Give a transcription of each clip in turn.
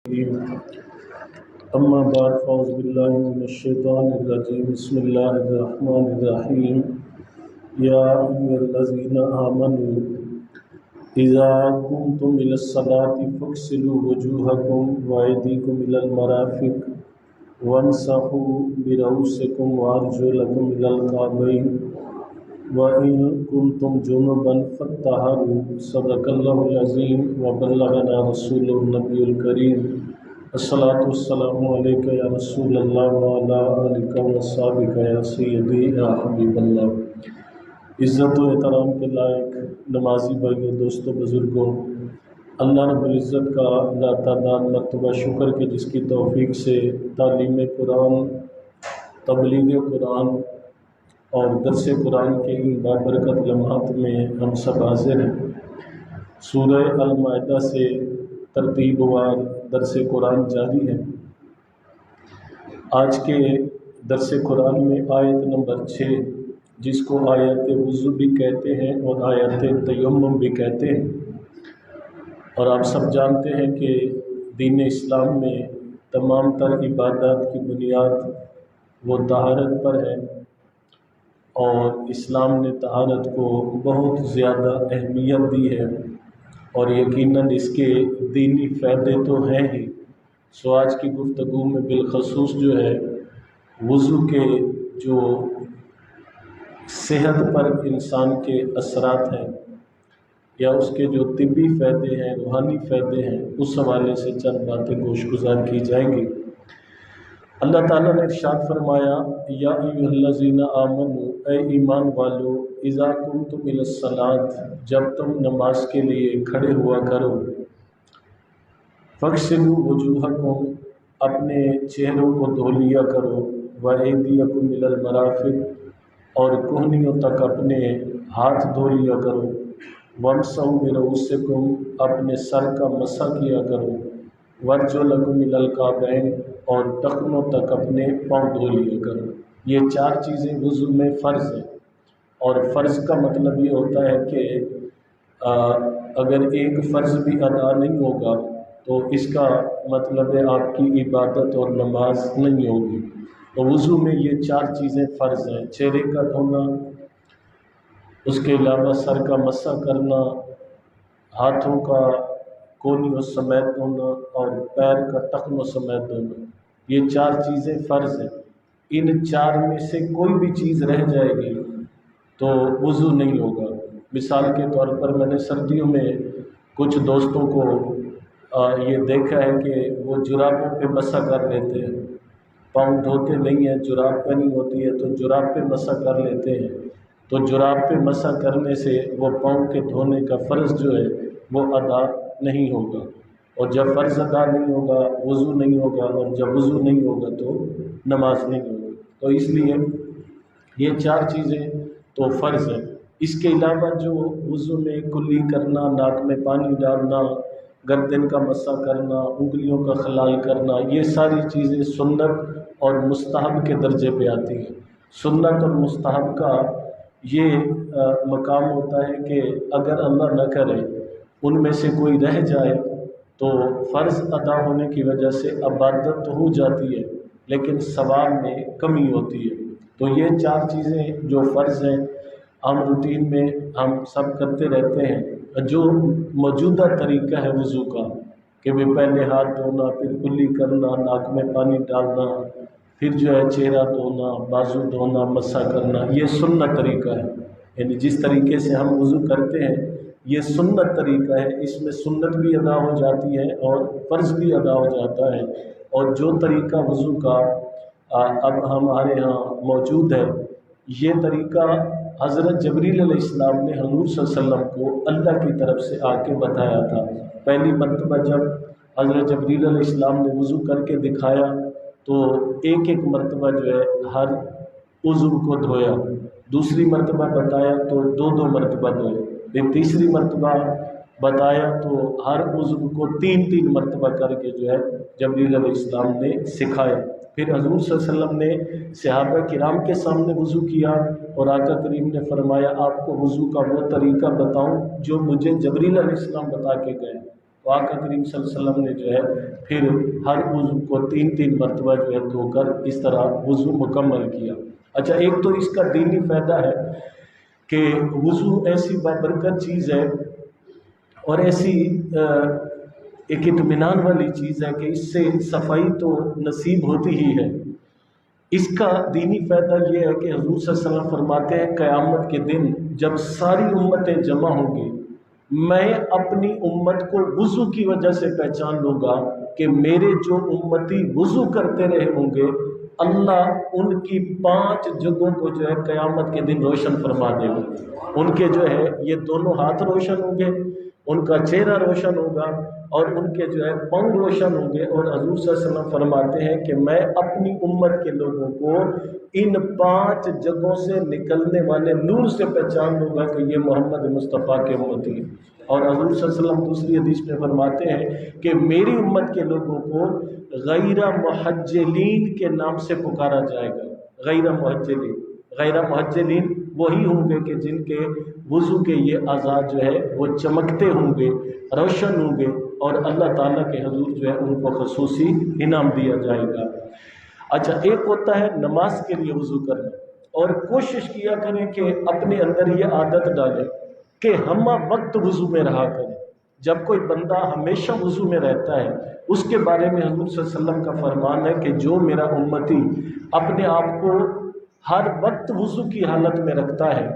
أما بعد فأعوذ بالله من الشيطان الرجيم بسم الله الرحمن الرحيم يا أيها الذين آمنوا إذا قمتم إلى الصلاة فاغسلوا وجوهكم وأيديكم إلى المرافق وامسحوا برؤوسكم وأرجلكم إلى الكعبين وإن كنتم جنبا فاطهروا صدق الله العظيم وبلغنا رسول النبي الكريم الصلاة والسلام عليك يا رسول الله وعلى آلك وصحبك يا سيدي يا حبیب اللہ۔ عزت و احترام کے لائق نمازی بھائیوں، دوستوں، بزرگوں، اللہ رب العزت کا لاتعداد مرتبہ شکر کہ جس کی توفیق سے تعلیم قرآن، تبلیغ قرآن اور درس قرآن کے ان بابرکت لمحات میں ہم سب حاضر ہیں۔ سورہ المائدہ سے ترتیب وار درس قرآن جاری ہے۔ آج کے درس قرآن میں آیت نمبر 6 جس کو آیت وضو بھی کہتے ہیں اور آیت تیمم بھی کہتے ہیں، اور آپ سب جانتے ہیں کہ دین اسلام میں تمام تر عبادات کی بنیاد وہ طہارت پر ہے، اور اسلام نے طہارت کو بہت زیادہ اہمیت دی ہے، اور یقیناً اس کے دینی فائدے تو ہیں ہی۔ سو آج کی گفتگو میں بالخصوص جو ہے وضو کے جو صحت پر انسان کے اثرات ہیں یا اس کے جو طبی فائدے ہیں، روحانی فائدے ہیں، اس حوالے سے چند باتیں گوش گزار کی جائیں گی۔ اللہ تعالیٰ نے ارشاد فرمایا، یا ایھا الذین آمنوا، اے ایمان والو، اذا قمتم الی الصلاۃ، جب تم نماز کے لیے کھڑے ہوا کرو، فاغسلوا وجوہکم، اپنے چہروں کو دھو لیا کرو، وایدیکم الی المرافق، اور کوہنیوں تک اپنے ہاتھ دھو لیا کرو، وامسحوا برؤوسکم، اپنے سر کا مسح کیا کرو، وارجلکم الی الکعبین، اور ٹخنوں تک اپنے پاؤں دھو لیا کرو۔ یہ 4 چیزیں وضو میں فرض ہیں، اور فرض کا مطلب یہ ہوتا ہے کہ اگر ایک فرض بھی ادا نہیں ہوگا تو اس کا مطلب ہے آپ کی عبادت اور نماز نہیں ہوگی۔ تو وضو میں یہ 4 چیزیں فرض ہیں: چہرے کا دھونا، اس کے علاوہ سر کا مسح کرنا، ہاتھوں کا کونیوں سمیت دھونا، اور پیر کا ٹخنوں سمیت دھونا۔ یہ 4 چیزیں فرض ہیں۔ ان 4 میں سے کوئی بھی چیز رہ جائے گی تو وضو نہیں ہوگا۔ مثال کے طور پر میں نے سردیوں میں کچھ دوستوں کو یہ دیکھا ہے کہ وہ جرابوں پہ مسح کر لیتے ہیں، پاؤں دھوتے نہیں ہیں، جراب پہنی ہوتی ہے تو جراب پہ مسح کر لیتے ہیں، تو جراب پہ مسح کرنے سے وہ پاؤں کے دھونے کا فرض جو ہے وہ ادا نہیں ہوگا، اور جب فرض ادا نہیں ہوگا وضو نہیں ہوگا، اور جب وضو نہیں ہوگا تو نماز نہیں ہوگی۔ تو اس لیے یہ 4 چیزیں تو فرض ہیں۔ اس کے علاوہ جو وضو میں کلی کرنا، ناک میں پانی ڈالنا، گردن کا مسح کرنا، انگلیوں کا خلال کرنا، یہ ساری چیزیں سنت اور مستحب کے درجے پہ آتی ہیں۔ سنت اور مستحب کا یہ مقام ہوتا ہے کہ اگر اللہ نہ کرے ان میں سے کوئی رہ جائے تو فرض ادا ہونے کی وجہ سے عبادت تو ہو جاتی ہے لیکن ثواب میں کمی ہوتی ہے۔ تو یہ 4 چیزیں جو فرض ہیں عام روٹین میں ہم سب کرتے رہتے ہیں۔ جو موجودہ طریقہ ہے وضو کا کہ وہ پہلے ہاتھ دھونا، پھر کلی کرنا، ناک میں پانی ڈالنا، پھر جو ہے چہرہ دھونا، بازو دھونا، مسح کرنا، یہ سنت طریقہ ہے۔ یعنی جس طریقے سے ہم وضو کرتے ہیں یہ سنت طریقہ ہے، اس میں سنت بھی ادا ہو جاتی ہے اور فرض بھی ادا ہو جاتا ہے۔ اور جو طریقہ وضو کا اب ہمارے ہاں موجود ہے، یہ طریقہ حضرت جبریل علیہ السلام نے حضور صلی اللہ علیہ وسلم کو اللہ کی طرف سے آ کے بتایا تھا۔ پہلی مرتبہ جب حضرت جبریل علیہ السلام نے وضو کر کے دکھایا تو ایک مرتبہ جو ہے ہر عضو کو دھویا، دوسری مرتبہ بتایا تو 2 مرتبہ دھویا، پھر تیسری مرتبہ بتایا تو ہر عضو کو 3 مرتبہ کر کے جو ہے جبریل علیہ السلام نے سکھایا۔ پھر حضور صلی اللہ علیہ وسلم نے صحابہ کرام کے سامنے وضو کیا اور آقا کریم نے فرمایا آپ کو وضو کا وہ طریقہ بتاؤں جو مجھے جبریل علیہ السلام بتا کے گئے، تو آقا کریم صلی اللہ علیہ وسلم نے جو ہے پھر ہر عضو کو 3 مرتبہ جو ہے دھو کر اس طرح وضو مکمل کیا۔ اچھا، ایک تو اس کا دینی فائدہ ہے کہ وضو ایسی بابرکت چیز ہے اور ایسی ایک اطمینان والی چیز ہے کہ اس سے صفائی تو نصیب ہوتی ہی ہے۔ اس کا دینی فائدہ یہ ہے کہ حضور صلی اللہ علیہ وسلم فرماتے ہیں قیامت کے دن جب ساری امتیں جمع ہوں گی، میں اپنی امت کو وضو کی وجہ سے پہچان لوں گا کہ میرے جو امتی وضو کرتے رہے ہوں گے، اللہ ان کی 5 جگہوں کو جو ہے قیامت کے دن روشن فرما دے گا۔ ان کے جو ہے یہ دونوں ہاتھ روشن ہوں گے، ان کا چہرہ روشن ہوگا اور ان کے جو ہے پاؤں روشن ہوں گے، اور حضور صلی اللہ علیہ وسلم فرماتے ہیں کہ میں اپنی امت کے لوگوں کو ان 5 جگہوں سے نکلنے والے نور سے پہچان لوں گا کہ یہ محمد مصطفیٰ کے امتی ہیں۔ اور حضور صلی اللہ علیہ وسلم دوسری حدیث میں فرماتے ہیں کہ میری امت کے لوگوں کو غیر محجلین کے نام سے پکارا جائے گا۔ غیر محجلین وہی ہوں گے کہ جن کے وضو کے یہ اعضاء جو ہے وہ چمکتے ہوں گے، روشن ہوں گے، اور اللہ تعالیٰ کے حضور جو ہے ان کو خصوصی انعام دیا جائے گا۔ اچھا، ایک ہوتا ہے نماز کے لیے وضو کرنا، اور کوشش کیا کریں کہ اپنے اندر یہ عادت ڈالیں کہ ہم وقت وضو میں رہا کریں۔ جب کوئی بندہ ہمیشہ وضو میں رہتا ہے، اس کے بارے میں حضور صلی اللہ علیہ وسلم کا فرمان ہے کہ جو میرا امتی اپنے آپ کو ہر وقت وضو کی حالت میں رکھتا ہے،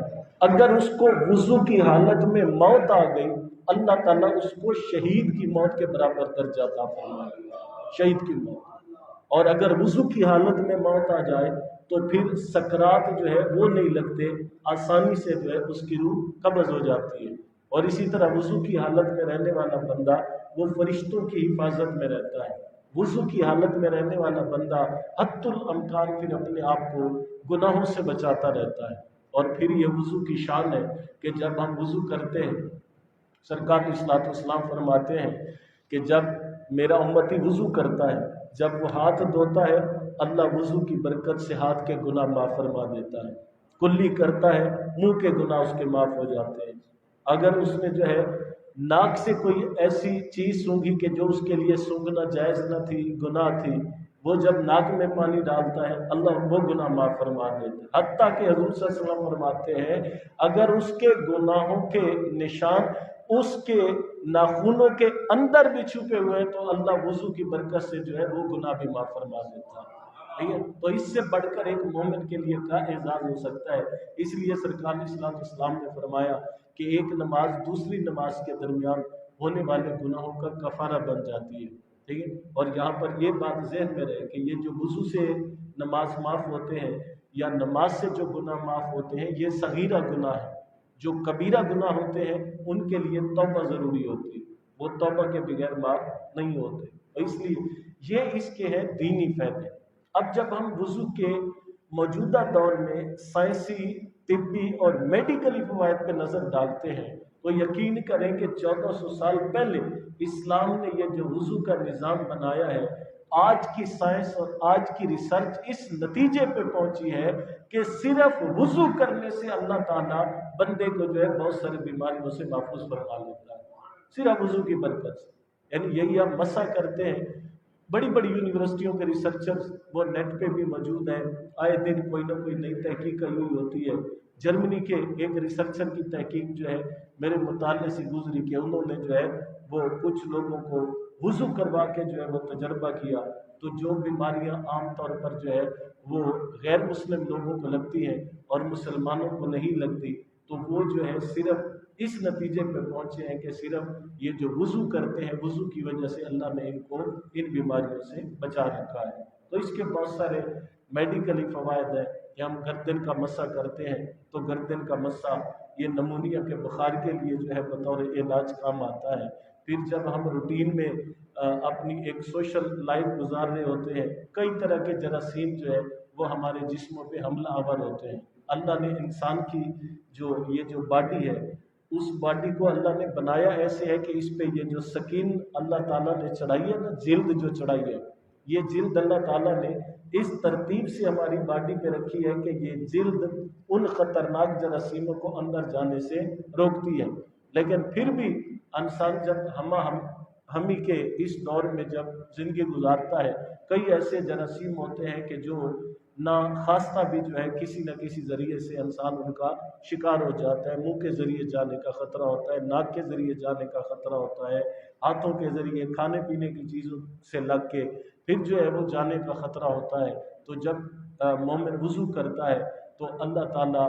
اگر اس کو وضو کی حالت میں موت آ گئی، اللہ تعالیٰ اس کو شہید کی موت کے برابر درجہ عطا فرمائے گا، شہید کی موت۔ اور اگر وضو کی حالت میں موت آ جائے تو پھر سکرات جو ہے وہ نہیں لگتے، آسانی سے جو ہے اس کی روح قبض ہو جاتی ہے۔ اور اسی طرح وضو کی حالت میں رہنے والا بندہ وہ فرشتوں کی حفاظت میں رہتا ہے۔ وضو کی حالت میں رہنے والا بندہ حتی الامکان پھر اپنے آپ کو گناہوں سے بچاتا رہتا ہے۔ اور پھر یہ وضو کی شان ہے کہ جب ہم وضو کرتے ہیں، سرکار اصلاۃ والسلام فرماتے ہیں کہ جب میرا امتی وضو کرتا ہے، جب وہ ہاتھ دھوتا ہے، اللہ وضو کی برکت سے ہاتھ کے گناہ معاف فرما دیتا ہے۔ کلی کرتا ہے، منہ کے گناہ اس کے معاف ہو جاتے ہیں۔ اگر اس نے جو ہے ناک سے کوئی ایسی چیز سونگھی کہ جو اس کے لیے سونگنا جائز نہ تھی، گناہ تھی، وہ جب ناک میں پانی ڈالتا ہے، اللہ وہ گناہ معاف فرما دیتا ہے۔ حتیٰ کہ حضور صلی اللہ علیہ وسلم فرماتے ہیں اگر اس کے گناہوں کے نشان اس کے ناخنوں کے اندر بھی چھپے ہوئے ہیں تو اللہ وضو کی برکت سے جو ہے وہ گناہ بھی معاف فرما دیتا ہے۔ ٹھیک ہے، تو اس سے بڑھ کر ایک مومن کے لیے کیا اعزاز ہو سکتا ہے؟ اس لیے سرکار صلی اسلام نے فرمایا کہ ایک نماز دوسری نماز کے درمیان ہونے والے گناہوں کا کفارہ بن جاتی ہے۔ ٹھیک ہے، اور یہاں پر یہ بات ذہن میں رہے کہ یہ جو وضو سے نماز معاف ہوتے ہیں یا نماز سے جو گناہ معاف ہوتے ہیں، یہ صغیرہ گناہ ہے۔ جو کبیرہ گناہ ہوتے ہیں ان کے لیے توبہ ضروری ہوتی ہے، وہ توبہ کے بغیر معاف نہیں ہوتے، اس لیے یہ اس کے ہیں دینی فائدے۔ اب جب ہم وضو کے موجودہ دور میں سائنسی، طبی اور میڈیکلی فوائد پہ نظر ڈالتے ہیں تو یقین کریں کہ 1400 سال پہلے اسلام نے یہ جو وضو کا نظام بنایا ہے، آج کی سائنس اور آج کی ریسرچ اس نتیجے پہ پہنچی ہے کہ صرف وضو کرنے سے اللہ تعالیٰ بندے کو جو ہے بہت ساری بیماریوں سے محفوظ فرما لیتا ہے، صرف وضو کی برکت سے۔ یعنی یہی ہم مسح کرتے ہیں، بڑی بڑی یونیورسٹیوں کے ریسرچرز وہ نیٹ پہ بھی موجود ہیں، آئے دن کوئی نہ کوئی نئی تحقیق ہوئی ہوتی ہے۔ جرمنی کے ایک ریسرچر کی تحقیق جو ہے میرے مطالعے سے گزری کہ انہوں نے جو ہے وہ کچھ لوگوں کو وضو کروا کے جو ہے وہ تجربہ کیا، تو جو بیماریاں عام طور پر جو ہے وہ غیر مسلم لوگوں کو لگتی ہیں اور مسلمانوں کو نہیں لگتی، تو وہ جو ہے صرف اس نتیجے پہ پہنچے ہیں کہ صرف یہ جو وضو کرتے ہیں، وضو کی وجہ سے اللہ نے ان کو ان بیماریوں سے بچا رکھا ہے۔ تو اس کے بہت سارے میڈیکلی فوائد ہیں کہ ہم گردن کا مسح کرتے ہیں تو گردن کا مسح یہ نمونیا کے بخار کے لیے جو ہے بطور علاج کام آتا ہے۔ پھر جب ہم روٹین میں اپنی ایک سوشل لائف گزار رہے ہوتے ہیں، کئی طرح کے جراثیم جو ہے وہ ہمارے جسموں پہ حملہ آور ہوتے ہیں۔ اللہ نے انسان کی یہ جو باڈی ہے، اس باڈی کو اللہ نے بنایا ایسے ہے کہ اس پہ یہ جو سکین اللہ تعالیٰ نے چڑھائی ہے نا، جلد جو چڑھائی ہے، یہ جلد اللہ تعالیٰ نے اس ترتیب سے ہماری باڈی پہ رکھی ہے کہ یہ جلد ان خطرناک جراثیموں کو اندر جانے سے روکتی ہے۔ لیکن پھر بھی انسان جب ہم ہی کے اس دور میں جب زندگی گزارتا ہے، کئی ایسے جراثیم ہوتے ہیں کہ جو نہ خواستہ بھی جو ہے کسی نہ کسی ذریعے سے انسان ان کا شکار ہو جاتا ہے۔ منہ کے ذریعے جانے کا خطرہ ہوتا ہے، ناک کے ذریعے جانے کا خطرہ ہوتا ہے، ہاتھوں کے ذریعے کھانے پینے کی چیزوں سے لگ کے پھر جو ہے وہ جانے کا خطرہ ہوتا ہے۔ تو جب مومن وضو کرتا ہے تو اللہ تعالیٰ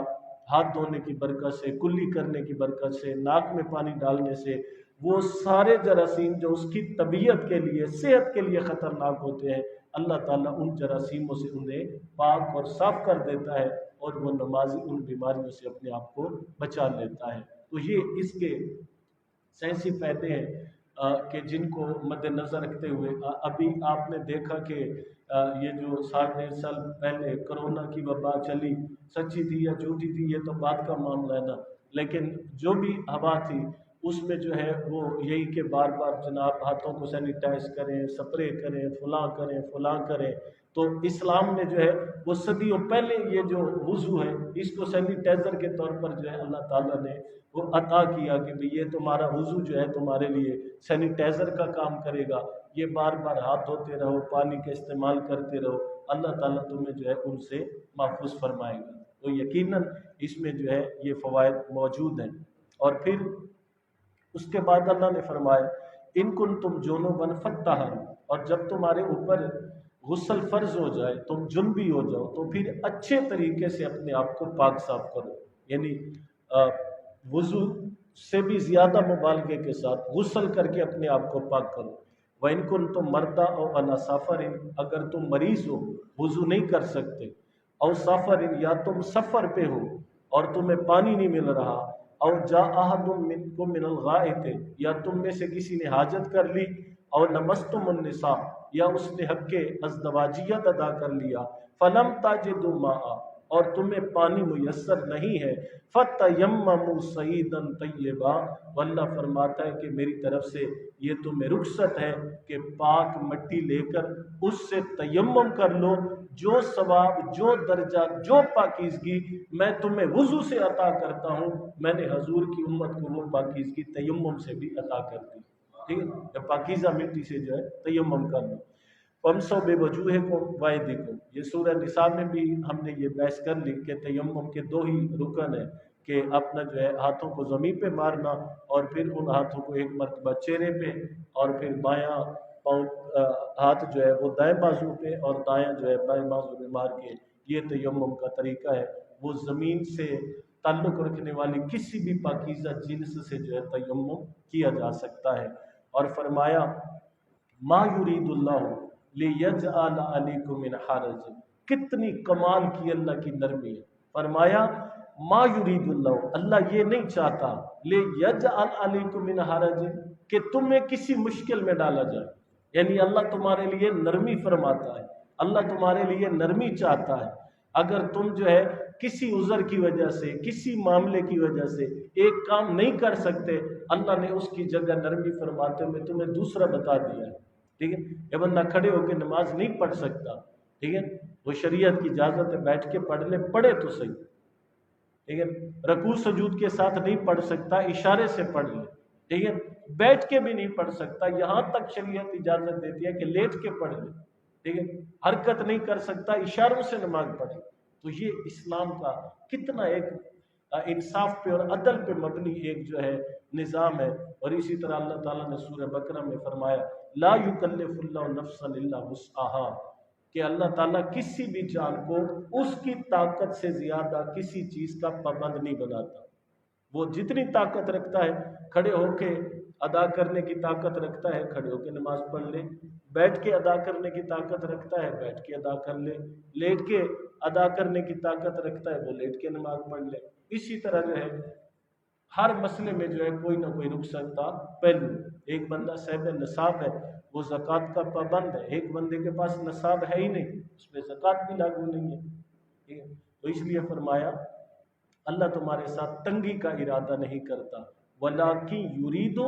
ہاتھ دھونے کی برکت سے، کلی کرنے کی برکت سے، ناک میں پانی ڈالنے سے وہ سارے جراثیم جو اس کی طبیعت کے لیے، صحت کے لیے خطرناک ہوتے ہیں، اللہ تعالیٰ ان جراثیموں سے انہیں پاک اور صاف کر دیتا ہے اور وہ نمازی ان بیماریوں سے اپنے آپ کو بچا لیتا ہے۔ تو یہ اس کے سائنسی فائدے ہیں کہ جن کو مد نظر رکھتے ہوئے ابھی آپ نے دیکھا کہ یہ جو 1.5 سال پہلے کرونا کی وبا چلی، سچی تھی یا جھوٹی تھی یہ تو بات کا معاملہ ہے نا، لیکن جو بھی ہوا تھی اس میں جو ہے وہ یہی کہ بار بار جناب ہاتھوں کو سینیٹائز کریں، سپرے کریں، فلاں کریں۔ تو اسلام نے جو ہے وہ صدیوں پہلے یہ جو وضو ہے اس کو سینیٹائزر کے طور پر جو ہے اللہ تعالیٰ نے وہ عطا کیا کہ بھئی یہ تمہارا وضو جو ہے تمہارے لیے سینیٹائزر کا کام کرے گا، یہ بار بار ہاتھ دھوتے رہو، پانی کا استعمال کرتے رہو، اللہ تعالیٰ تمہیں جو ہے ان سے محفوظ فرمائے گا۔ تو یقیناً اس میں جو ہے یہ فوائد موجود ہیں۔ اور پھر اس کے بعد اللہ نے فرمایا ان کنتم جنبا فطہروا، اور جب تمہارے اوپر غسل فرض ہو جائے، تم جنبی ہو جاؤ، تو پھر اچھے طریقے سے اپنے آپ کو پاک صاف کرو، یعنی وضو سے بھی زیادہ مبالغے کے ساتھ غسل کر کے اپنے آپ کو پاک کرو۔ وَإِن كُنتُم مَرْضَىٰ أَوْ عَلَىٰ سَفَرٍ، اگر تم مریض ہو، وضو نہیں کر سکتے، او سفر، یا تم سفر پہ ہو اور تمہیں پانی نہیں مل رہا، او جاء أَحَدٌ مِّنكُم مِّنَ الْغَائِطِ، یا تم میں سے کسی نے حاجت کر لی، اور لمستم النساء، یا اس نے حق ازدواجیت ادا کر لیا، فلم تجدوا ماء، اور تمہیں پانی میسر نہیں ہے، فتیمموا صعیدا طیبا، اللہ فرماتا ہے کہ میری طرف سے یہ تمہیں رخصت ہے کہ پاک مٹی لے کر اس سے تیمم کر لو، جو ثواب، جو درجہ، جو پاکیزگی میں تمہیں وضو سے عطا کرتا ہوں، میں نے حضور کی امت کو وہ پاکیزگی تیمم سے بھی عطا کر دی۔ ٹھیک ہے، پاکیزہ مٹی سے جو ہے تیمم کر لو۔ وَامْسَحُوا بِوُجُوهِكُمْ وَأَيْدِيكُمْ، یہ سورہ نساء میں بھی ہم نے یہ بحث کر لی کہ تیمم کے 2 ہی رکن ہیں، کہ اپنا جو ہے ہاتھوں کو زمین پہ مارنا، اور پھر ان ہاتھوں کو ایک مرتبہ چہرے پہ، اور پھر بایاں پاؤں ہاتھ جو ہے وہ دائیں بازو پہ اور دایاں جو ہے بائیں بازو پہ مار کے، یہ تیمم کا طریقہ ہے۔ وہ زمین سے تعلق رکھنے والی کسی بھی پاکیزہ جنس سے جو ہے تیمم کیا جا سکتا ہے۔ اور فرمایا ما یرید اللہ لیجعل علیکم من حرج، کتنی کمال کی اللہ کی نرمی ہے۔ فرمایا ما یرید اللہ، اللہ یہ نہیں چاہتا لیجعل علیکم من حرج کہ تمہیں کسی مشکل میں ڈالا جائے، یعنی اللہ تمہارے لیے نرمی فرماتا ہے، اللہ تمہارے لیے نرمی چاہتا ہے۔ اگر تم جو ہے کسی عذر کی وجہ سے، کسی معاملے کی وجہ سے ایک کام نہیں کر سکتے، اللہ نے اس کی جگہ نرمی فرماتے ہوئے تمہیں دوسرا بتا دیا ہے۔ ٹھیک ہے، یہ بندہ کھڑے ہو کے نماز نہیں پڑھ سکتا، ٹھیک ہے، وہ شریعت کی اجازت ہے بیٹھ کے پڑھ لے، پڑھے تو صحیح، ٹھیک ہے، رکوع سجود کے ساتھ نہیں پڑھ سکتا، اشارے سے پڑھ لے، ٹھیک ہے، بیٹھ کے بھی نہیں پڑھ سکتا، یہاں تک شریعت اجازت دیتی ہے کہ لیٹ کے پڑھ لے، ٹھیک ہے، حرکت نہیں کر سکتا، اشاروں سے نماز پڑھ لے۔ تو یہ اسلام کا کتنا ایک انصاف پہ اور عدل پہ مبنی ایک جو ہے نظام ہے۔ اور اسی طرح اللہ تعالیٰ نے سورہ بقرہ میں فرمایا لا یکلف اللہ نفسا الا وسعها، کہ اللہ تعالیٰ کسی بھی جان کو اس کی طاقت سے زیادہ کسی چیز کا پابند نہیں بناتا۔ وہ جتنی طاقت رکھتا ہے، کھڑے ہو کے ادا کرنے کی طاقت رکھتا ہے، کھڑے ہو کے نماز پڑھ لے، بیٹھ کے ادا کرنے کی طاقت رکھتا ہے، بیٹھ کے ادا کر لے، لیٹ کے ادا کرنے کی طاقت رکھتا ہے، وہ لیٹ کے نماز پڑھ لے۔ اسی طرح جو ہے ہر مسئلے میں جو ہے کوئی نہ کوئی رخصت کا پہلو۔ ایک بندہ صاحب نصاب ہے، وہ زکوٰۃ کا پابند ہے، ایک بندے کے پاس نصاب ہے ہی نہیں، اس پہ زکوٰۃ بھی لاگو نہیں ہے، ٹھیک ہے، تو اس لیے فرمایا اللہ تمہارے ساتھ تنگی کا ارادہ نہیں کرتا، وَلَٰكِن يُرِيدُ،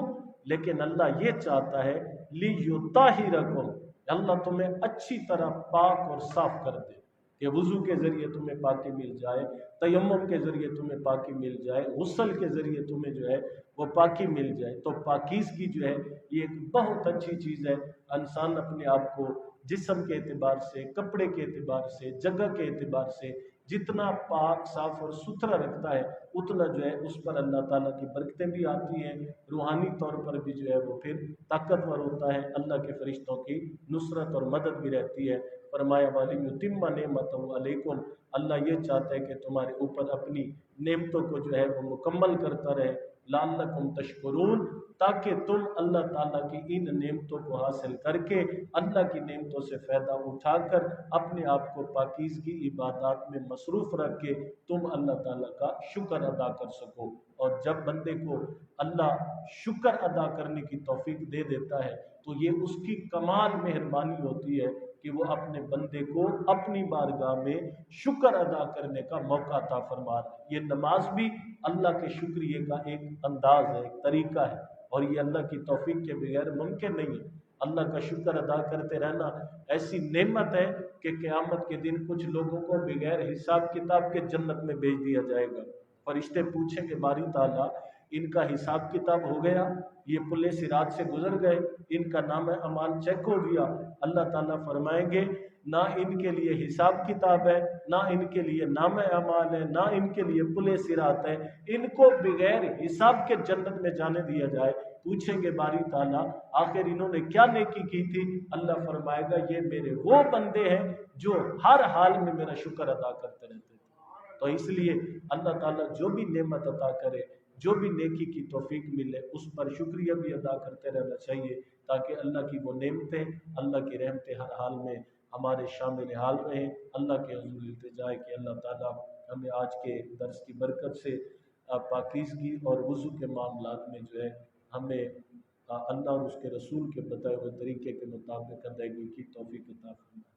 لیکن اللہ یہ چاہتا ہے لِيُطَہِّرَكُمْ، اللہ تمہیں اچھی طرح پاک اور صاف کر دے۔ کہ وضو کے ذریعے تمہیں پاکی مل جائے، تیمم کے ذریعے تمہیں پاکی مل جائے، غسل کے ذریعے تمہیں جو ہے وہ پاکی مل جائے۔ تو پاکیزگی جو ہے یہ ایک بہت اچھی چیز ہے۔ انسان اپنے آپ کو جسم کے اعتبار سے، کپڑے کے اعتبار سے، جگہ کے اعتبار سے جتنا پاک صاف اور ستھرا رکھتا ہے اتنا جو ہے اس پر اللہ تعالیٰ کی برکتیں بھی آتی ہیں، روحانی طور پر بھی جو ہے وہ پھر طاقتور ہوتا ہے، اللہ کے فرشتوں کی نصرت اور مدد بھی رہتی ہے۔ فرمایا وَلِيُتِمَّ نِعْمَتَهُ عَلَيْكُمْ، اللہ یہ چاہتا ہے کہ تمہارے اوپر اپنی نعمتوں کو جو ہے وہ مکمل کرتا رہے، لعلکم تشکرون، تاکہ تم اللہ تعالیٰ کی ان نعمتوں کو حاصل کر کے اللہ کی نعمتوں سے فائدہ اٹھا کر اپنے آپ کو پاکیزگی عبادات میں مصروف رکھ کے تم اللہ تعالیٰ کا شکر ادا کر سکو۔ اور جب بندے کو اللہ شکر ادا کرنے کی توفیق دے دیتا ہے تو یہ اس کی کمال مہربانی ہوتی ہے کہ وہ اپنے بندے کو اپنی بارگاہ میں شکر ادا کرنے کا موقع عطا فرما رہا ہے۔ یہ نماز بھی اللہ کے شکریہ کا ایک انداز ہے، ایک طریقہ ہے، اور یہ اللہ کی توفیق کے بغیر ممکن نہیں ہے۔ اللہ کا شکر ادا کرتے رہنا ایسی نعمت ہے کہ قیامت کے دن کچھ لوگوں کو بغیر حساب کتاب کے جنت میں بھیج دیا جائے گا۔ فرشتے پوچھیں گے باری تعالیٰ ان کا حساب کتاب ہو گیا، یہ پل صراط سے گزر گئے، ان کا نام اعمال چیک ہو گیا؟ اللہ تعالیٰ فرمائیں گے نہ ان کے لیے حساب کتاب ہے، نہ ان کے لیے نام اعمال ہے، نہ ان کے لیے پل صراط ہے، ان کو بغیر حساب کے جنت میں جانے دیا جائے۔ پوچھیں گے باری تعالیٰ آخر انہوں نے کیا نیکی کی تھی؟ اللہ فرمائے گا یہ میرے وہ بندے ہیں جو ہر حال میں میرا شکر ادا کرتے رہتے تھے۔ تو اس لیے اللہ تعالیٰ جو بھی نعمت عطا کرے، جو بھی نیکی کی توفیق ملے، اس پر شکریہ بھی ادا کرتے رہنا چاہیے، تاکہ اللہ کی وہ نعمتیں، اللہ کی رحمتیں ہر حال میں ہمارے شامل حال رہیں۔ اللہ کے حضور التجا ہے کہ اللہ تعالیٰ ہمیں آج کے درس کی برکت سے پاکیزگی اور وضو کے معاملات میں جو ہے ہمیں اللہ اور اس کے رسول کے بتائے ہوئے طریقے کے مطابق ادائیگی کی توفیق عطا فرمائے۔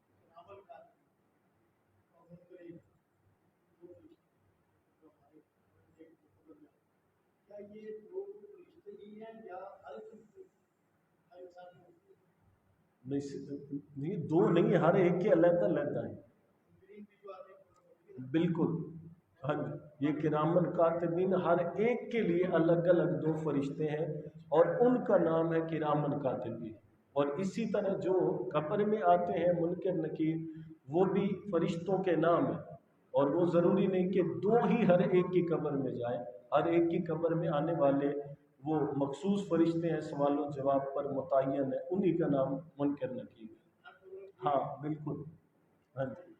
نہیں، دو نہیں، ہر ایک کے علیحدہ علیحدہ ہیں۔ بالکل، ہاں جی، یہ کرامن کاتبین ہر ایک کے لیے الگ الگ دو فرشتے ہیں اور ان کا نام ہے کرامن کاتبین۔ اور اسی طرح جو قبر میں آتے ہیں منکر نکیر، وہ بھی فرشتوں کے نام ہیں، اور وہ ضروری نہیں کہ دو ہی ہر ایک کی قبر میں جائیں، ہر ایک کی قبر میں آنے والے وہ مخصوص فرشتے ہیں، سوال و جواب پر متعین ہے، انہی کا نام منکر نکیر ہے۔ ہاں بالکل، ہاں جی،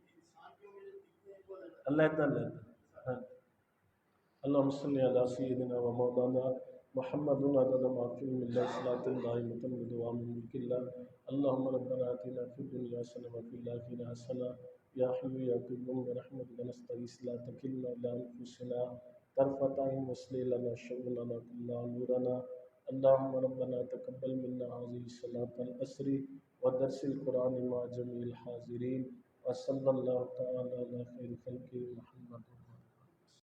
علیحدہ علیحدہ، ہاں جی۔ اللہم صلی علی سیدنا و مولانا محمد عدد ما فی علم اللہ صلاۃ دائمۃ بدوام ملک اللہ۔ اللہم ربنا آتنا فی الدنیا حسنہ و فی الآخرۃ حسنہ یا حی یا قیوم برحمتک نستغیث لا تکلنا الی انفسنا طرفۃ عین واصلح لنا شؤوننا کلها نورنا۔ اللہم ربنا تقبل منا هذه صلاۃ العصر ودرس القرآن مع جمیع الحاضرین، وصلی اللہ تعالی علی خیر خلقہ محمد۔